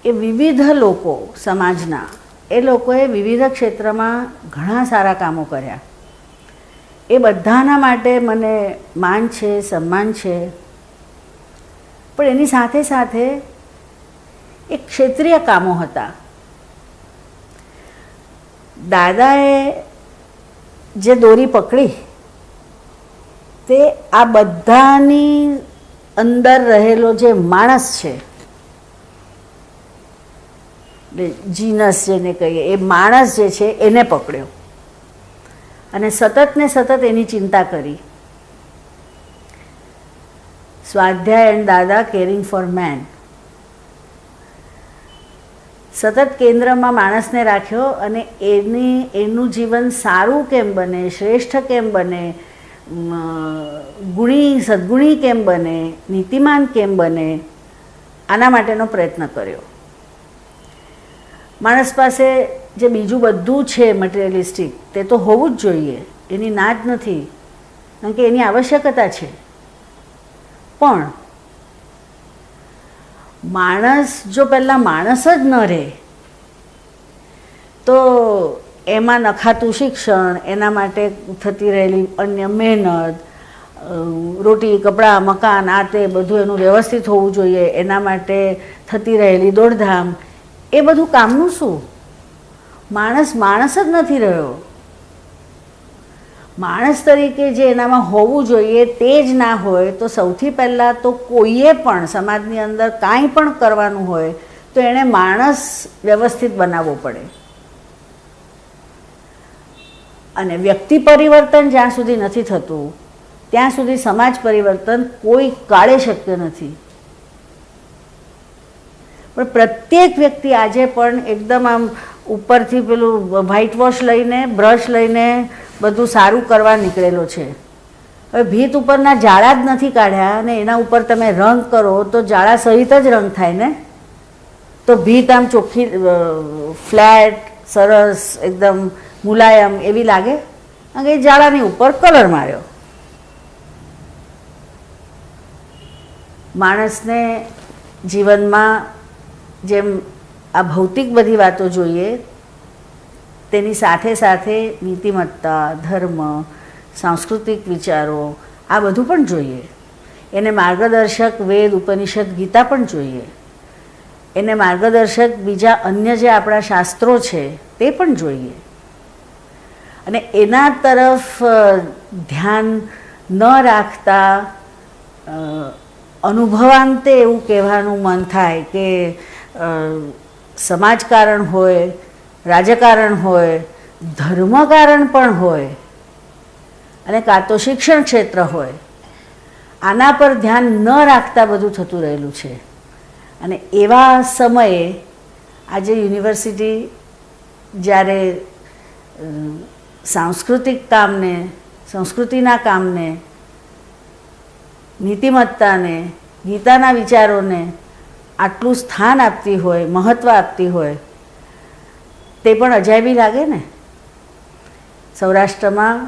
એ વિવિધ લોકો સમાજના, એ લોકોએ વિવિધ ક્ષેત્રમાં ઘણા સારા કામો કર્યા. એ બધાના માટે મને માન છે, સન્માન છે. પણ એની સાથે સાથે એક ક્ષેત્રીય કામો હતા. દાદાએ જે દોરી પકડી તે આ બધાની અંદર રહેલો જે માણસ છે, જીનસ જેને કહીએ, એ માણસ જે છે એને પકડ્યો અને સતત ને સતત એની ચિંતા કરી. સ્વાધ્યાય એન્ડ દાદા કેરિંગ ફોર મેન. સતત કેન્દ્રમાં માણસને રાખ્યો અને એનું જીવન સારું કેમ બને, શ્રેષ્ઠ કેમ બને, ગુણી સદ્ગુણી કેમ બને, નીતિમાન કેમ બને, આના માટેનો પ્રયત્ન કર્યો. માણસ પાસે જે બીજું બધું છે મટીરિયલિસ્ટિક તે તો હોવું જ જોઈએ, એની ના જ નથી, કારણ કે એની આવશ્યકતા છે. પણ માણસ જો પહેલાં માણસ જ ન રહે તો એમાં નખાતું શિક્ષણ, એના માટે થતી રહેલી અન્ય મહેનત, રોટી કપડાં મકાન આ તે બધું એનું વ્યવસ્થિત હોવું જોઈએ, એના માટે થતી રહેલી દોડધામ, એ બધું કામનું શું? માણસ માણસ જ નથી રહ્યો. માણસ તરીકે જે એનામાં હોવું જોઈએ તે જ ના હોય તો સૌથી પહેલાં તો કોઈએ પણ સમાજની અંદર કાંઈ પણ કરવાનું હોય તો એણે માણસ વ્યવસ્થિત બનાવવો પડે. અને વ્યક્તિ પરિવર્તન જ્યાં સુધી નથી થતું ત્યાં સુધી સમાજ પરિવર્તન કોઈ કાળે શક્ય નથી. પણ પ્રત્યેક વ્યક્તિ આજે પણ એકદમ આમ ઉપરથી પેલું વ્હાઇટ વોશ લઈને, બ્રશ લઈને બધું સારું કરવા નીકળેલો છે. હવે ભીત ઉપરના જાળા જ નથી કાઢ્યા અને એના ઉપર તમે રંગ કરો તો જાળા સહિત જ રંગ થાય ને. તો ભીત આમ ચોખ્ખી ફ્લેટ સરસ એકદમ મુલાયમ એવી લાગે, કારણ કે જાળાની ઉપર કલર માર્યો. માણસને જીવનમાં જેમ આ ભૌતિક બધી વાતો જોઈએ, તેની સાથે સાથે નીતિમત્તા, ધર્મ, સાંસ્કૃતિક વિચારો આ બધું પણ જોઈએ. એને માર્ગદર્શક વેદ, ઉપનિષદ, ગીતા પણ જોઈએ. એને માર્ગદર્શક બીજા અન્ય જે આપણા શાસ્ત્રો છે તે પણ જોઈએ. અને એના તરફ ધ્યાન ન રાખતા અનુભવાંતે એવું કહેવાનું મન થાય કે સમાજકારણ હોય, રાજકારણ હોય, ધર્મકારણ પણ હોય અને કાં તો શિક્ષણ ક્ષેત્ર હોય, આના પર ધ્યાન ન રાખતા બધું થતું રહેલું છે. અને એવા સમયે આજે યુનિવર્સિટી જ્યારે સાંસ્કૃતિક કામને, સંસ્કૃતિના કામને, નીતિમત્તાને, ગીતાના વિચારોને આટલું સ્થાન આપતી હોય, મહત્ત્વ આપતી હોય, તે પણ અજાયબી લાગે ને. સૌરાષ્ટ્રમાં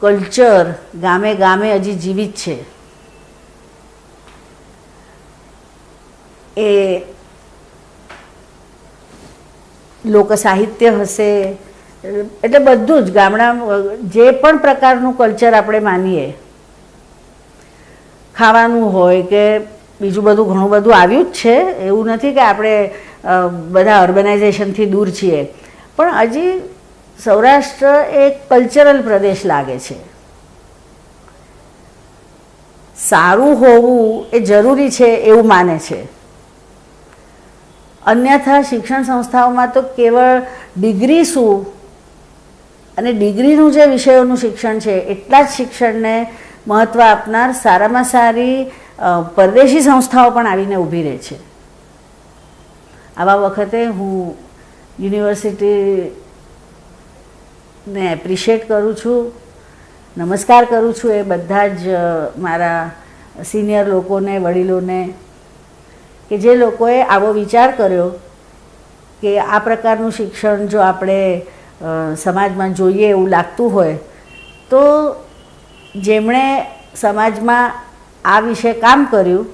કલ્ચર ગામે ગામે હજી જીવિત છે. એ લોકસાહિત્ય હશે, એટલે બધું જ ગામડામાં જે પણ પ્રકારનું કલ્ચર આપણે માનીએ, ખાવાનું હોય કે બીજું બધું ઘણું બધું આવ્યું જ છે. એવું નથી કે આપણે બધા અર્બનાઇઝેશનથી દૂર છીએ, પણ હજી સૌરાષ્ટ્ર એક કલ્ચરલ પ્રદેશ લાગે છે. સારું હોવું એ જરૂરી છે એવું માને છે. અન્યથા શિક્ષણ સંસ્થાઓમાં તો કેવળ ડિગ્રી શું અને ડિગ્રીનું જે વિષયોનું શિક્ષણ છે એટલા જ શિક્ષણને મહત્ત્વ આપનાર સારામાં સારી પરદેશી સંસ્થાઓ પણ આવીને ઊભી રહે છે. આવા વખતે હું યુનિવર્સિટીને એપ્રિશિએટ કરું છું, નમસ્કાર કરું છું એ બધા જ મારા સિનિયર લોકોને, વડીલોને, કે જે લોકોએ આવો વિચાર કર્યો કે આ પ્રકારનું શિક્ષણ જો આપણે સમાજમાં જોઈએ એવું લાગતું હોય તો જેમણે સમાજમાં આ વિશે કામ કર્યું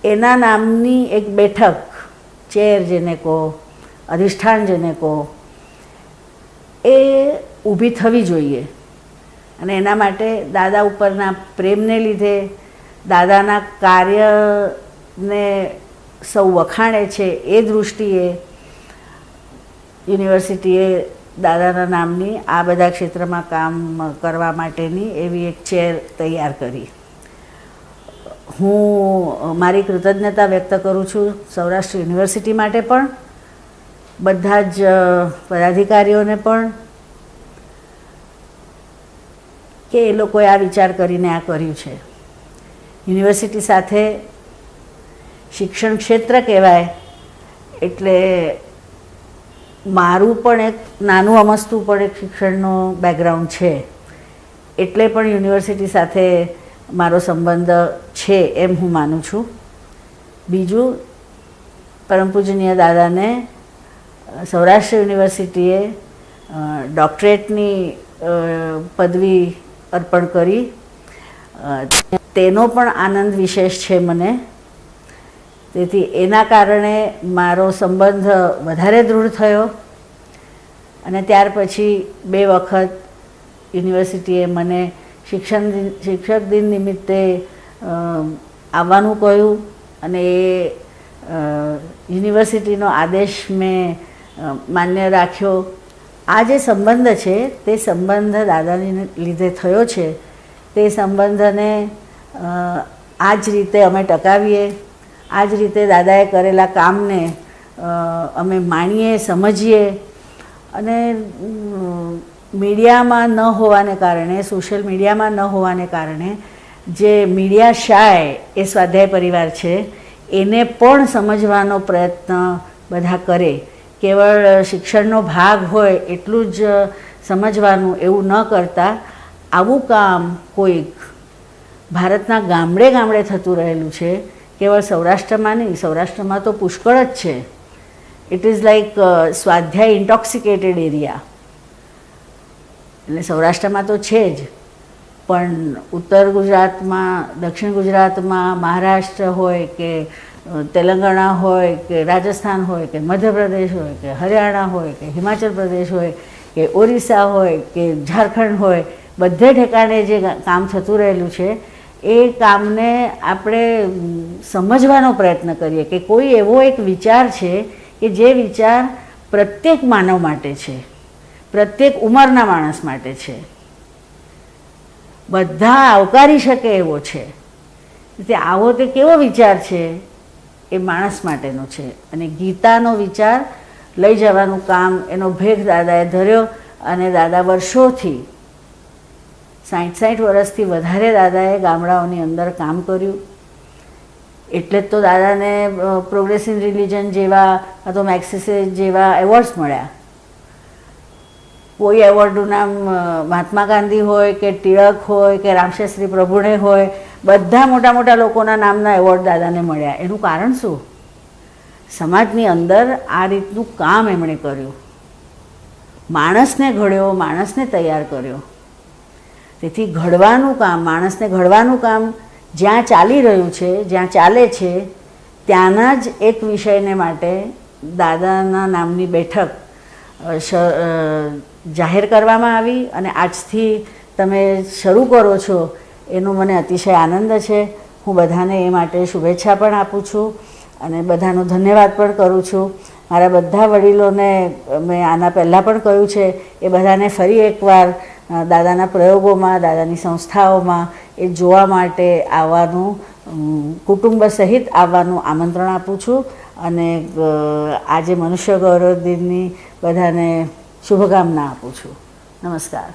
એના નામની એક બેઠક, ચેર જેને કહો, અધિષ્ઠાન જેને કહો, એ ઊભી થવી જોઈએ. અને એના માટે દાદા ઉપરના પ્રેમને લીધે, દાદાના કાર્યને સૌ વખાણે છે એ દૃષ્ટિએ યુનિવર્સિટીએ દાદાના નામની આ બધા ક્ષેત્રમાં કામ કરવા માટેની એવી એક ચેર તૈયાર કરી. હું મારી કૃતજ્ઞતા વ્યક્ત કરું છું સૌરાષ્ટ્ર યુનિવર્સિટી માટે પણ, બધા જ પદાધિકારીઓને પણ, કે એ લોકોએ આ વિચાર કરીને આ કર્યું છે. યુનિવર્સિટી સાથે શિક્ષણ ક્ષેત્ર કહેવાય એટલે મારું પણ એક નાનું અમસ્તું પણ એક શિક્ષણનો બેકગ્રાઉન્ડ છે, એટલે પણ યુનિવર્સિટી સાથે મારો સંબંધ છે એમ હું માનું છું. બીજું, પરમ પૂજનીય દાદાને સૌરાષ્ટ્ર યુનિવર્સિટીએ ડૉક્ટરેટની પદવી અર્પણ કરી, તેનો પણ આનંદ વિશેષ છે મને. તેથી એના કારણે મારો સંબંધ વધારે દૃઢ થયો. અને ત્યાર પછી 2 વખત યુનિવર્સિટીએ મને શિક્ષક દિન નિમિત્તે આવવાનું કહ્યું અને એ યુનિવર્સિટીનો આદેશ મેં માન્ય રાખ્યો. આ જે સંબંધ છે તે સંબંધ દાદાને લીધે થયો છે. તે સંબંધને આ જ રીતે અમે ટકાવીએ, આ જ રીતે દાદાએ કરેલા કામને અમે માણીએ, સમજીએ. અને મીડિયામાં ન હોવાને કારણે, સોશિયલ મીડિયામાં ન હોવાને કારણે જે મીડિયા શાય એ સ્વાધ્યાય પરિવાર છે એને પણ સમજવાનો પ્રયત્ન બધા કરે. કેવળ શિક્ષણનો ભાગ હોય એટલું જ સમજવાનું એવું ન કરતા આવું કામ કોઈક ભારતના ગામડે ગામડે થતું રહેલું છે. કેવળ સૌરાષ્ટ્રમાં નહીં, સૌરાષ્ટ્રમાં તો પુષ્કળ જ છે. ઇટ ઇઝ લાઈક સ્વાધ્યાય ઇન્ટોક્સિકેટેડ એરિયા. એટલે સૌરાષ્ટ્રમાં તો છે જ, પણ ઉત્તર ગુજરાતમાં, દક્ષિણ ગુજરાતમાં, મહારાષ્ટ્ર હોય કે તેલંગાણા હોય કે રાજસ્થાન હોય કે મધ્યપ્રદેશ હોય કે હરિયાણા હોય કે હિમાચલ પ્રદેશ હોય કે ઓરિસ્સા હોય કે ઝારખંડ હોય, બધે ઠેકાણે જે કામ થતું રહેલું છે એ કામને આપણે સમજવાનો પ્રયત્ન કરીએ કે કોઈ એવો એક વિચાર છે કે જે વિચાર પ્રત્યેક માનવ માટે છે, પ્રત્યેક ઉંમરના માણસ માટે છે, બધા આવકારી શકે એવો છે. તે આવો તે કેવો વિચાર છે એ માણસ માટેનો છે. અને ગીતાનો વિચાર લઈ જવાનું કામ, એનો ભેખ દાદાએ ધર્યો. અને દાદા વર્ષોથી 60 વર્ષથી વધારે દાદાએ ગામડાઓની અંદર કામ કર્યું. એટલે જ તો દાદાને પ્રોગ્રેસિવ રિલિજન જેવા અથવા તો મેક્સિસે જેવા એવોર્ડ્સ મળ્યા. કોઈ એવોર્ડનું નામ મહાત્મા ગાંધી હોય કે ટિળક હોય કે રામશાસ્ત્રી પ્રભુને હોય, બધા મોટા મોટા લોકોના નામના એવોર્ડ દાદાને મળ્યા. એનું કારણ શું? સમાજની અંદર આ રીતનું કામ એમણે કર્યું, માણસને ઘડ્યો, માણસને તૈયાર કર્યો. તેથી ઘડવાનું કામ, માણસને ઘડવાનું કામ જ્યાં ચાલી રહ્યું છે, જ્યાં ચાલે છે, ત્યાંના જ એક વિષયને માટે દાદાના નામની બેઠક જાહેર કરવામાં આવી. અને આજથી તમે શરૂ કરો છો એનો મને અતિશય આનંદ છે. હું બધાને એ માટે શુભેચ્છા પણ આપું છું અને બધાનો ધન્યવાદ પણ કરું છું. મારા બધા વડીલોને મેં આના પહેલાં પણ કહ્યું છે, એ બધાને ફરી એકવાર દાદાના પ્રયોગોમાં, દાદાની સંસ્થાઓમાં એ જોવા માટે આવવાનું, કુટુંબ સહિત આવવાનું આમંત્રણ આપું છું. અને આજે મનુષ્ય ગૌરવ દિનની બધાને શુભકામના આપું છું. નમસ્કાર.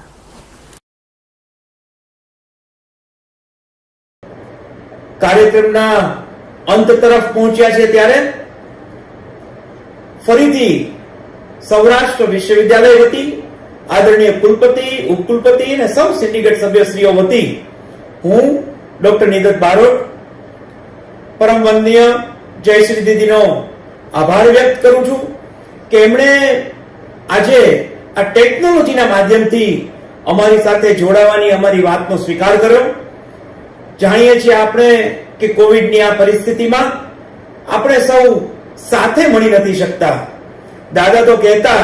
કાર્યક્રમના અંત તરફ પહોંચ્યા છે ત્યારે ફરીથી સૌરાષ્ટ્ર વિશ્વવિદ્યાલય વતી આદરણીય કુલપતિ, ઉપકુલપતિ અને સૌ સિન્ડિકેટ સભ્યશ્રીઓ વતી હું ડોક્ટર નિદત બારોટ પરમ વંદનીય જયશ્રી દીદીનો આભાર વ્યક્ત કરું છું કે એમણે આજે આ ટેકનોલોજીના માધ્યમથી અમારી સાથે જોડાવાની અમારી વાતનો સ્વીકાર કર્યો. જાણીએ છીએ આપણે કે કોવિડની આ પરિસ્થિતિમાં આપણે સૌ સાથે મળી નથી શકતા. દાદા તો કહેતા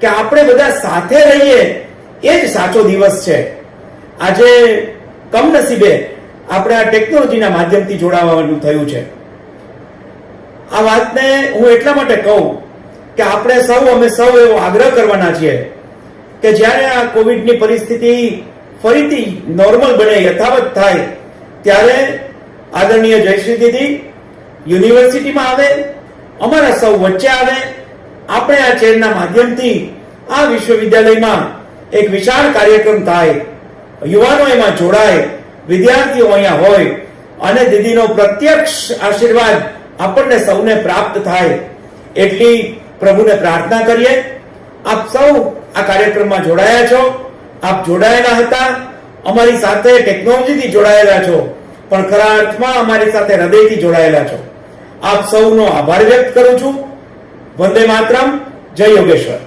કે આપણે બધા સાથે રહીએ એ જ સાચો દિવસ છે. આજે કમનસીબે આપણે આ ટેકનોલોજીના માધ્યમથી જોડાવાનું થયું છે. આ વાતને હું એટલા માટે કહું કે અમે સૌ એવો આગ્રહ કરવાના છીએ કે જ્યારે આ કોવિડની પરિસ્થિતિ ફરીથી નોર્મલ બને, યથાવત થાય, ત્યારે આદરણીય જયશ્રી દીદી યુનિવર્સિટીમાં આવે, અમારા સૌ વચ્ચે આવે, આપણે આ ચેનના માધ્યમથી આ વિશ્વવિદ્યાલયમાં એક વિશાળ કાર્યક્રમ થાય, યુવાનો એમાં જોડાય, વિદ્યાર્થીઓ અહીંયા હોય અને દીદીનો પ્રત્યક્ષ આશીર્વાદ આપણને સૌને પ્રાપ્ત થાય એટલી પ્રભુને પ્રાર્થના કરીએ. આપ સૌ આ કાર્યક્રમમાં જોડાયા છો, આપ જોડાયેલા હતા, અમારી સાથે ટેકનોલોજીથી જોડાયેલા છો, પણ ખરા અર્થમાં અમારી સાથે હૃદયથી જોડાયેલા છો. આપ સૌનો આભાર વ્યક્ત કરું છું. વંદે માતરમ. જય યોગેશ્વર.